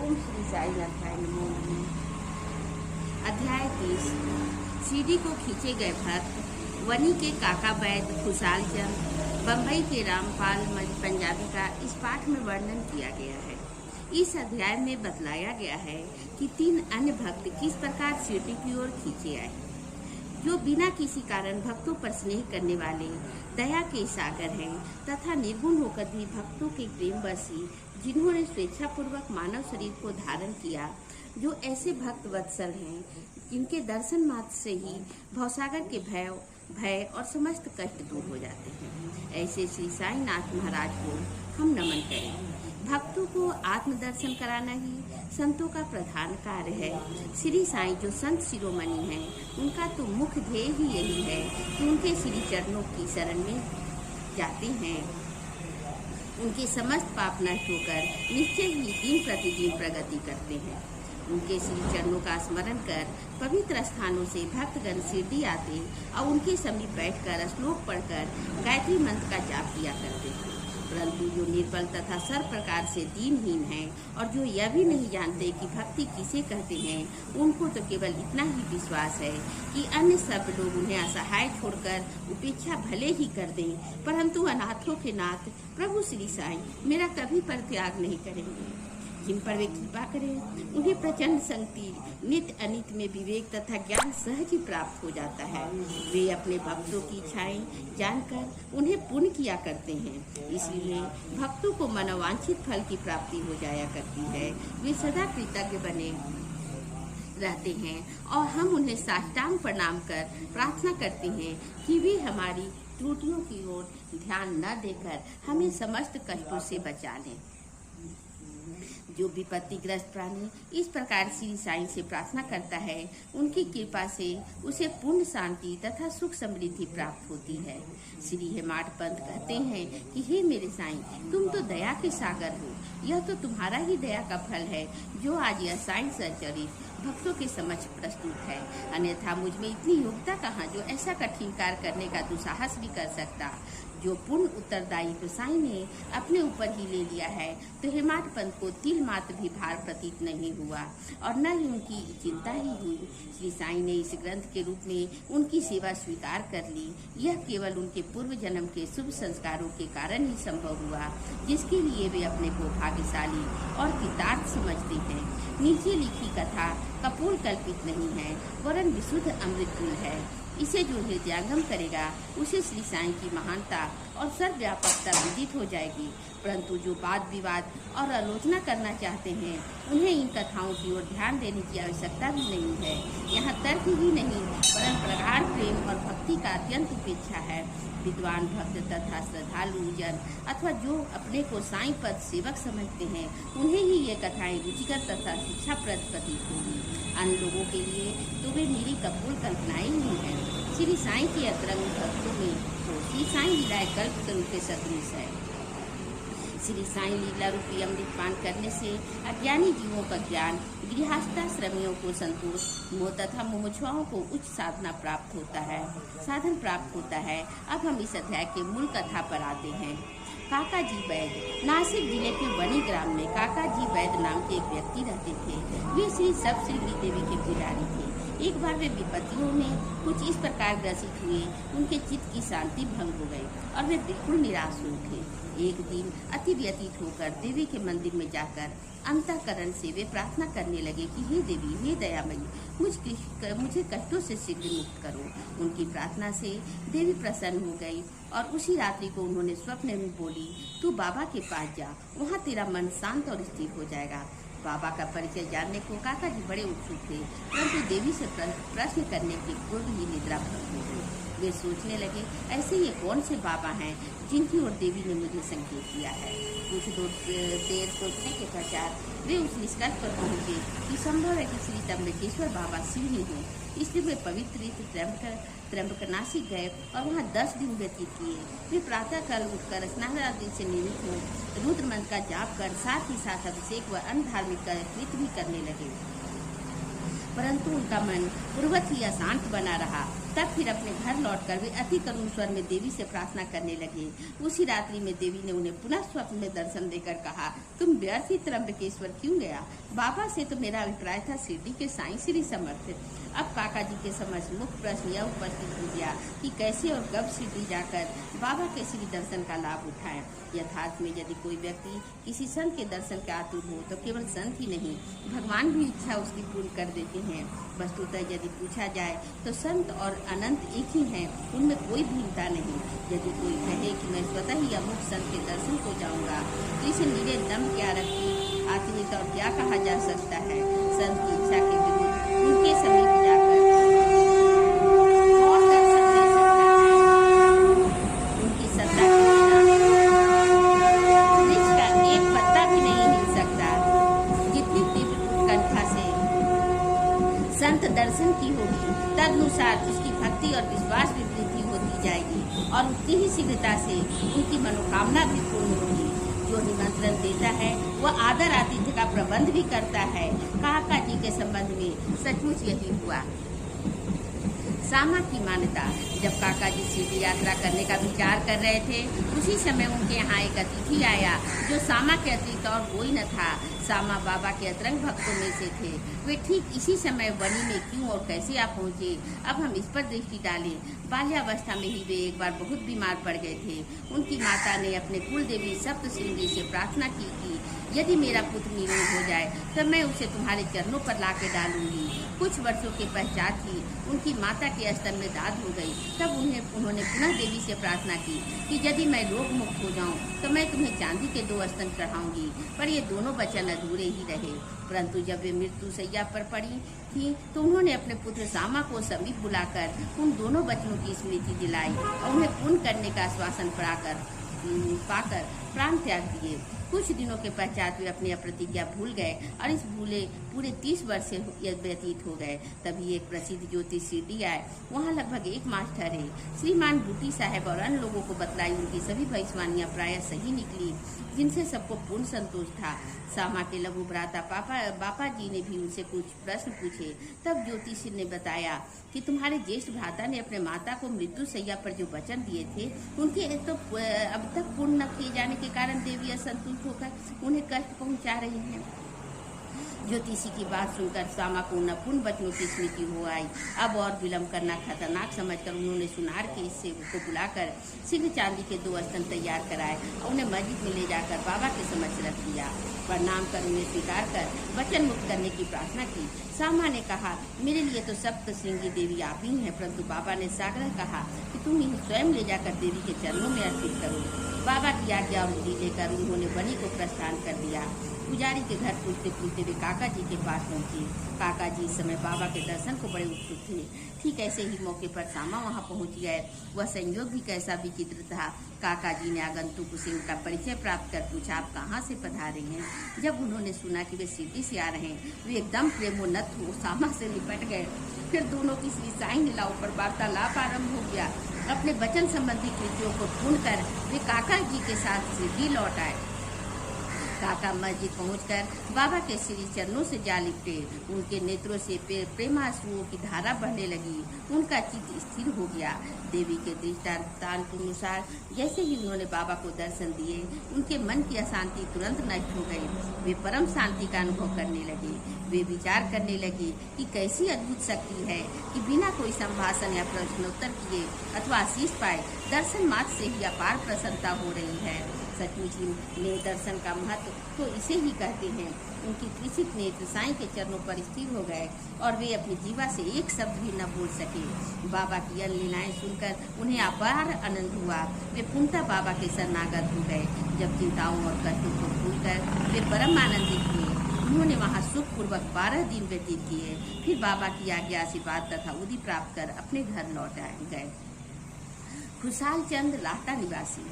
ओम श्री साई नाथाय नमो नमः। अध्याय 30। सीढ़ी को खींचे गए भक्त, वनी के काका वैद्य खुशाल चंद, बम्बई के रामपाल पंजाबी का इस पाठ में वर्णन किया गया है। इस अध्याय में बतलाया गया है कि 3 अन्य भक्त किस प्रकार सीढ़ी की ओर खींचे आए, जो बिना किसी कारण भक्तों पर स्नेह करने वाले दया के सागर हैं तथा निर्गुण होकर भी भक्तों के प्रेमवशी, जिन्होंने स्वेच्छापूर्वक मानव शरीर को धारण किया, जो ऐसे भक्त वत्सल हैं जिनके दर्शन मात्र से ही भवसागर के भय और समस्त कष्ट दूर हो जाते हैं। ऐसे श्री साई नाथ महाराज को हम नमन करें। भक्तों को आत्मदर्शन कराना ही संतों का प्रधान कार्य है। श्री साईं जो संत शिरोमणि हैं, उनका तो मुख्य ध्येय ही यही है कि उनके श्री चरणों की शरण में जाते हैं, उनके समस्त पाप नष्ट होकर निश्चय ही दिन प्रतिदिन प्रगति करते हैं। उनके श्री चरणों का स्मरण कर पवित्र स्थानों से भक्तगण शिरडी आते और उनके समीप बैठकर श्लोक पढ़कर गायत्री मंत्र का जाप किया करते थे। परंतु जो निर्बल तथा सर्व प्रकार से दीनहीन हैं और जो यह भी नहीं जानते कि भक्ति किसे कहते हैं, उनको तो केवल इतना ही विश्वास है कि अन्य सब लोग उन्हें असहाय छोड़कर उपेक्षा भले ही कर दें, परंतु अनाथों के नाथ प्रभु श्री साईं मेरा कभी परित्याग नहीं करेंगे। जिन पर वे कृपा करें, उन्हें प्रचंड शक्ति, नित्य अनित में विवेक तथा ज्ञान सहज ही प्राप्त हो जाता है। वे अपने भक्तों की इच्छाएं जानकर उन्हें पूर्ण किया करते हैं, इसलिए भक्तों को मनोवांछित फल की प्राप्ति हो जाया करती है। वे सदा कृतज्ञ बने रहते हैं और हम उन्हें साष्टांग प्रणाम कर प्रार्थना करते हैं कि वे हमारी त्रुटियों की ओर ध्यान न देकर हमें समस्त कष्टों से बचा लें। जो विपत्तिग्रस्त प्राणी इस प्रकार श्री साईं से प्रार्थना करता है, उनकी कृपा से उसे पूर्ण शांति तथा सुख समृद्धि प्राप्त होती है। श्री हेमाड पंत कहते हैं कि हे मेरे साईं, तुम तो दया के सागर हो। यह तो तुम्हारा ही दया का फल है जो आज यह साईं सचरित भक्तों के समक्ष प्रस्तुत है। अन्यथा मुझ में इतनी योग्यता कहाँ जो ऐसा कठिन कार्य करने का दुस्साहस भी कर सकता। जो पूर्ण उत्तरदायित्व साईं ने अपने ऊपर ही ले लिया है, तो हेमाड पंत को तिल मात्र भी भार प्रतीत नहीं हुआ और न ही उनकी चिंता ही हुई। श्री साईं ने इस ग्रंथ के रूप में उनकी सेवा स्वीकार कर ली। यह केवल उनके पूर्व जन्म के शुभ संस्कारों के कारण ही संभव हुआ, जिसके लिए वे अपने को भाग्यशाली और कृतार्थ समझते हैं। नीचे लिखी कथा कपोल कल्पित नहीं है, वरन विशुद्ध अमृतुल है। इसे जो हृदयंगम करेगा, उसे श्री साईं की महानता और सर्वव्यापकता विदित हो जाएगी। परंतु जो वाद विवाद और आलोचना करना चाहते हैं, उन्हें इन कथाओं की ओर ध्यान देने की आवश्यकता भी नहीं है। यहाँ तर्क ही नहीं, परंतु प्रगाढ़ प्रेम और भक्ति का अत्यंत उपेक्षा है। विद्वान भक्त तथा श्रद्धालु जन अथवा जो अपने को साईं पद सेवक समझते हैं, उन्हें ही ये कथाएं रुचिकर तथा शिक्षाप्रद प्रतीत होगी। अन्य लोगों के लिए तो वे मेरी कपोल कल्पनाएं ही हैं। श्री साईं की अतरंग भक्तों में तो श्री साईं लीलाएं कल्प तरु के सदृश है। श्री साईं लीला रूपी अमृत पान करने से अज्ञानी जीवों का ज्ञान, गृहस्थाश्रमियों को संतोष, मोह तथा मुमुक्षुओं को उच्च साधना प्राप्त होता है, साधन प्राप्त होता है। अब हम इस अध्याय के मूल कथा पर आते हैं। काका जी वैद्य। नासिक जिले के बनी ग्राम में काका जी वैद्य नाम के एक व्यक्ति रहते थे। वे श्री सब श्री देवी के पुजारी थे। एक बार वे विपत्तियों में कुछ इस प्रकार ग्रसित हुए, उनके चित्त की शांति भंग हो गई और वे बिल्कुल निराश हो उठे। एक दिन अति व्यतीत होकर देवी के मंदिर में जाकर अंतःकरण से वे प्रार्थना करने लगे कि हे देवी, हे दयामयी, मुझे कष्टों से शीघ्र मुक्त करो। उनकी प्रार्थना से देवी प्रसन्न हो गई और उसी रात्रि को उन्होंने स्वप्न में बोली, तू बाबा के पास जा, वहाँ तेरा मन शांत और स्थिर हो जाएगा। बाबा का परिचय जानने को काका जी बड़े उत्सुक थे, परंतु देवी से प्रश्न करने के पूर्व ही निद्रा भंग हो गई। वे सोचने लगे, ऐसे ये कौन से बाबा हैं जिनकी ओर देवी ने मुझे संकेत दिया है। कुछ देर सोचने के पश्चात वे उस निष्कर्ष पर पहुंचे कि संभव है कि श्री त्र्यंबकेश्वर बाबा शिव ही हों। इसलिए वे पवित्र त्र्यंबकनाशी गए और वहाँ 10 दिन व्यतीत किए। वे प्रातःकाल उठकर स्नान आदि से निमित्त हो रुद्र मंत्र का जाप कर साथ ही साथ अभिषेक व अन्य धार्मिक कृत्य भी करने लगे, परंतु उनका मन पूर्वत ही अशांत बना रहा। तब फिर अपने घर लौटकर वे अति करुण स्वर में देवी से प्रार्थना करने लगे। उसी रात्रि में देवी ने उन्हें पुनः स्वप्न में दर्शन देकर कहा, तुम व्यर्थ ही त्र्यंबकेश्वर क्यों गया? बाबा से तो मेरा अभिप्राय था शिरडी के साईं श्री समर्थ। अब काका जी के समक्ष मुख्य प्रश्न यह उपस्थित हो गया कि कैसे और कब शिरडी जाकर बाबा के श्री दर्शन का लाभ उठाएं। यथार्थ में यदि कोई व्यक्ति किसी संत के दर्शन के आतुर हो तो केवल संत ही नहीं, भगवान भी इच्छा उसकी पूर्ण कर देते हैं। वस्तुतः यदि पूछा जाए तो संत और अनंत एक ही हैं, उनमें कोई भिन्नता नहीं। यदि कोई कहे कि मैं स्वतः ही अमुक संत के दर्शन को जाऊंगा तो इसे निरे दम क्या रखी आत्मीयता और क्या कहा जा सकता है? संत की इच्छा के विरुद्ध उनके समीप जाकर कौन दर्शन ले सकता है? उनकी सत्ता के बिना वृक्ष का एक पत्ता भी नहीं हिल सकता। जितनी तीव्र उत्कंठा से संत दर्शन की होगी तदनुसार उसकी भक्ति और विश्वास में वृद्धि होती जाएगी और उतनी ही शीघ्रता से उनकी मनोकामना भी पूर्ण होगी। जो निमंत्रण देता है वह आदर आतिथ्य का प्रबंध भी करता है। काका जी के संबंध में सचमुच यही हुआ। सामा की मान्यता, जब काका जी शिरडी यात्रा करने का विचार कर रहे थे उसी समय उनके यहाँ एक अतिथि आया जो सामा के अतिरिक्त और कोई न था। सामा बाबा के अतरंग भक्तों में से थे। वे ठीक इसी समय वनी में क्यों और कैसे आ पहुँचे, अब हम इस पर दृष्टि डालें। बाल्यावस्था में ही वे एक बार बहुत बीमार पड़ गए थे। उनकी माता ने अपने कुल देवी सप्तशृंगी से प्रार्थना की कि यदि मेरा पुत्र निरोग हो जाए तब मैं उसे तुम्हारे चरणों पर ला के डालूंगी। कुछ वर्षों के पश्चात ही उनकी माता के स्तन में दाद हो गई। तब उन्होंने पुनः देवी से प्रार्थना की कि यदि मैं रोग मुक्त हो जाऊं तो मैं तुम्हें चांदी के 2 स्तन चढ़ाऊंगी। पर ये दोनों वचन अधूरे ही रहे। परंतु जब वे मृत्यु शैया पर पड़ी थी तो उन्होंने अपने पुत्र सामा को समीप बुलाकर उन दोनों वचनों की स्मृति दिलाई और उन्हें पूर्ण करने का आश्वासन पाकर प्राण त्याग दिए। कुछ दिनों के पश्चात वे अपनी प्रतिज्ञा भूल गए और इस भूले पूरे 30 वर्ष व्यतीत हो गए। तभी एक प्रसिद्ध ज्योतिष शिरडी आए। वहाँ लगभग 1 मास ठहरे। श्रीमान बूटी साहब और अन्य लोगों को बतलाई उनकी सभी भविष्यवाणियां प्रायः सही निकली, जिनसे सबको पूर्ण संतोष था। सामा के लघु भ्राता बापा जी ने भी उनसे कुछ प्रश्न पूछे। तब ज्योतिषी ने बताया कि तुम्हारे ज्येष्ठ भ्राता ने अपने माता को मृत्यु शैया पर जो वचन दिए थे उनके तो अब तक पूर्ण न किए जाने के कारण देवी असंतुष्ट होकर उन्हें कष्ट पहुंचा रही हैं। ज्योतिषी की बात सुनकर सामा को न पूर्ण वचनों की स्मृति हो आई। अब और विलम्ब करना खतरनाक समझकर उन्होंने सुनार के इस सेवक को बुलाकर शीघ्र चांदी के 2 स्तन तैयार कराए और उन्हें मस्जिद में ले जाकर बाबा के समक्ष रख दिया। प्रणाम कर उन्हें स्वीकार कर वचन मुक्त करने की प्रार्थना की। सामा ने कहा, मेरे लिए तो सप्तशृंगी देवी आप ही हैं, परंतु बाबा ने साग्रह कहा कि तुम इन्हें स्वयं ले जाकर देवी के चरणों में अर्पित करो। बाबा की आज्ञा और विधि लेकर उन्होंने वनी को प्रस्थान कर दिया। पुजारी के घर पूछते पूछते वे काका जी के पास पहुंचे। काका जी इस समय बाबा के दर्शन को बड़े उत्सुक थे। ठीक ऐसे ही मौके पर सामा वहां पहुंच गए। वह संयोग भी कैसा विचित्र था। काका जी ने आगंतुक से उनका परिचय प्राप्त कर पूछा, आप कहाँ से पधारे हैं? जब उन्होंने सुना कि वे शिरडी से आ रहे हैं वे एकदम प्रेमोन्नत हो सामा से लिपट गए। फिर दोनों की श्री साईं लीलाओं पर वार्तालाप आरंभ हो गया। अपने वचन संबंधी कृतियों को पूर्ण कर वे काका जी के साथ शिरडी लौट आए। काका मस्जिद पहुंचकर बाबा के श्री चरणों से जा लिपटे। उनके नेत्रों से प्रेमाश्रुओं की धारा बहने लगी। उनका चित्त स्थिर हो गया। देवी के दृष्टांतानुसार जैसे ही उन्होंने बाबा को दर्शन दिए उनके मन की अशांति तुरंत नष्ट हो गई। वे परम शांति का अनुभव करने लगे। वे विचार करने लगे कि कैसी अद्भुत शक्ति है कि बिना कोई संभाषण या प्रश्नोत्तर किए अथवा आशीष पाए दर्शन मात्र से ही अपार प्रसन्नता हो रही है। सचमुच में दर्शन का महत्व तो इसे ही कहते हैं। उनकी कृषित नेत्र साईं के चरणों पर स्थिर हो गए और वे अपनी जीवा से एक शब्द भी न बोल सके। बाबा की अन्य लीलाएं सुनकर उन्हें अपार आनंद हुआ। वे पूर्णतः बाबा के शरणागत हो गए। जब चिंताओं और कष्टों को भूलकर वे परम आनंदित हुए। उन्होंने वहां सुखपूर्वक 12 दिन व्यतीत किए। फिर बाबा की आज्ञा आशीर्वाद तथा उदी प्राप्त कर अपने घर लौट गए। खुशहाल चंद लाहटा निवासी।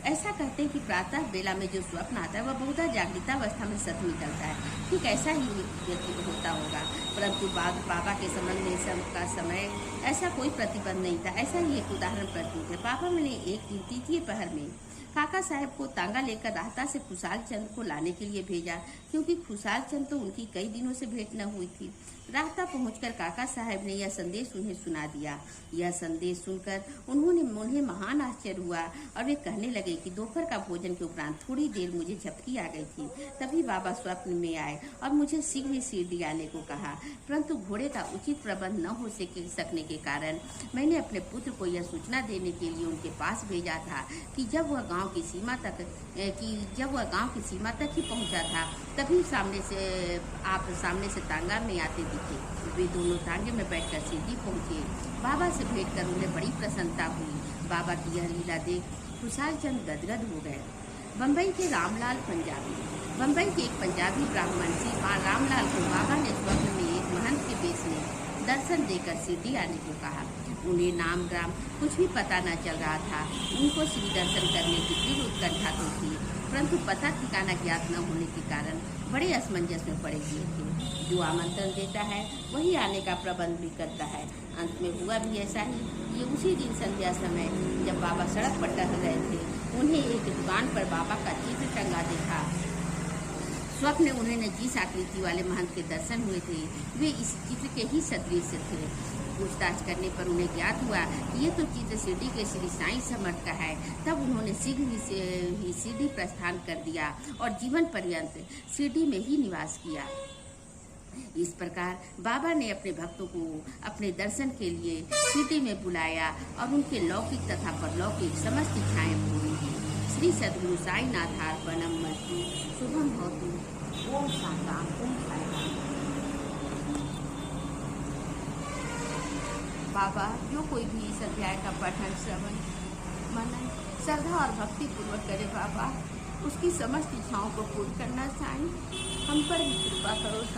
ऐसा कहते हैं कि प्रातः बेला में जो स्वप्न आता है वह बहुत जागृतावस्था में सत निकलता है। ठीक ऐसा ही व्यतीत होता होगा, परंतु बाबा के संबंध में सबका समय ऐसा कोई प्रतिबंध नहीं था। ऐसा ही एक उदाहरण प्रस्तुत है। बाबा ने एक दिन तृतीय पहर में काका साहब को तांगा लेकर राहता से खुशहाल चंद को लाने के लिए भेजा, क्योंकि खुशहाल चंद तो उनकी कई दिनों से भेंट न हुई थी। राहता पहुंचकर काका साहब ने यह संदेश उन्हें सुना दिया। यह संदेश सुनकर उन्हें महान आश्चर्य हुआ और वे कहने लगे कि दोपहर का भोजन के उपरांत थोड़ी देर मुझे झपकी आ गई थी। तभी बाबा स्वप्न में आए और मुझे शीघ्र ही शिरडी आने को कहा, परंतु घोड़े का उचित प्रबंध न हो सकने के कारण मैंने अपने पुत्र को यह सूचना देने के लिए उनके पास भेजा था कि जब वह गांव की सीमा तक ही पहुंचा था, तभी आप सामने से तांगा में आते दिखे। वे दोनों तांगे में बैठकर शिरडी पहुंचे। बाबा से भेंट कर उन्हें बड़ी प्रसन्नता हुई। बाबा की यह लीला देख खुशहाल चंद गदगद हो गए। बम्बई के एक पंजाबी ब्राह्मण श्री रामलाल को बाबा ने स्वप्न में एक महंत के बेश में दर्शन देकर शिरडी आने को कहा। उन्हें नाम ग्राम कुछ भी पता न चल रहा था। उनको श्री दर्शन करने की तीव्र उत्कंठा तो थी, परंतु पता ठिकाना ज्ञात न होने के कारण बड़े असमंजस में पड़े हुए थे। जो आमंत्रण देता है वही आने का प्रबंध भी करता है। अंत में हुआ भी ऐसा ही। ये उसी दिन संध्या समय जब बाबा सड़क पर टहल रहे थे, उन्हें एक दुकान पर बाबा का चित्र टंगा देखा। स्वप्न में उन्हें जिस आकृति वाले महंत के दर्शन हुए थे, वे इस चित्र के ही सदृश थे। पूछताछ करने पर उन्हें ज्ञात हुआ कि ये तो चित्र शिरडी के श्री साईं समर्थ का है। तब उन्होंने शीघ्र ही शिरडी प्रस्थान कर दिया और जीवन पर्यंत शिरडी में ही निवास किया। इस प्रकार बाबा ने अपने भक्तों को अपने दर्शन के लिए शिरडी में बुलाया और उनके लौकिक तथा परलौकिक समस्त इच्छाएं पूरी की। श्री सद्गुरु साईनाथ अर्पणमस्तु। शुभम भवतु। ओम साईराम। ओम साईराम। बाबा जो कोई भी इस अध्याय का पठन श्रवण मनन श्रद्धा और भक्ति पूर्वक करे, बाबा उसकी समस्त इच्छाओं को पूर्ण करना साईं। हम पर भी कृपा करो।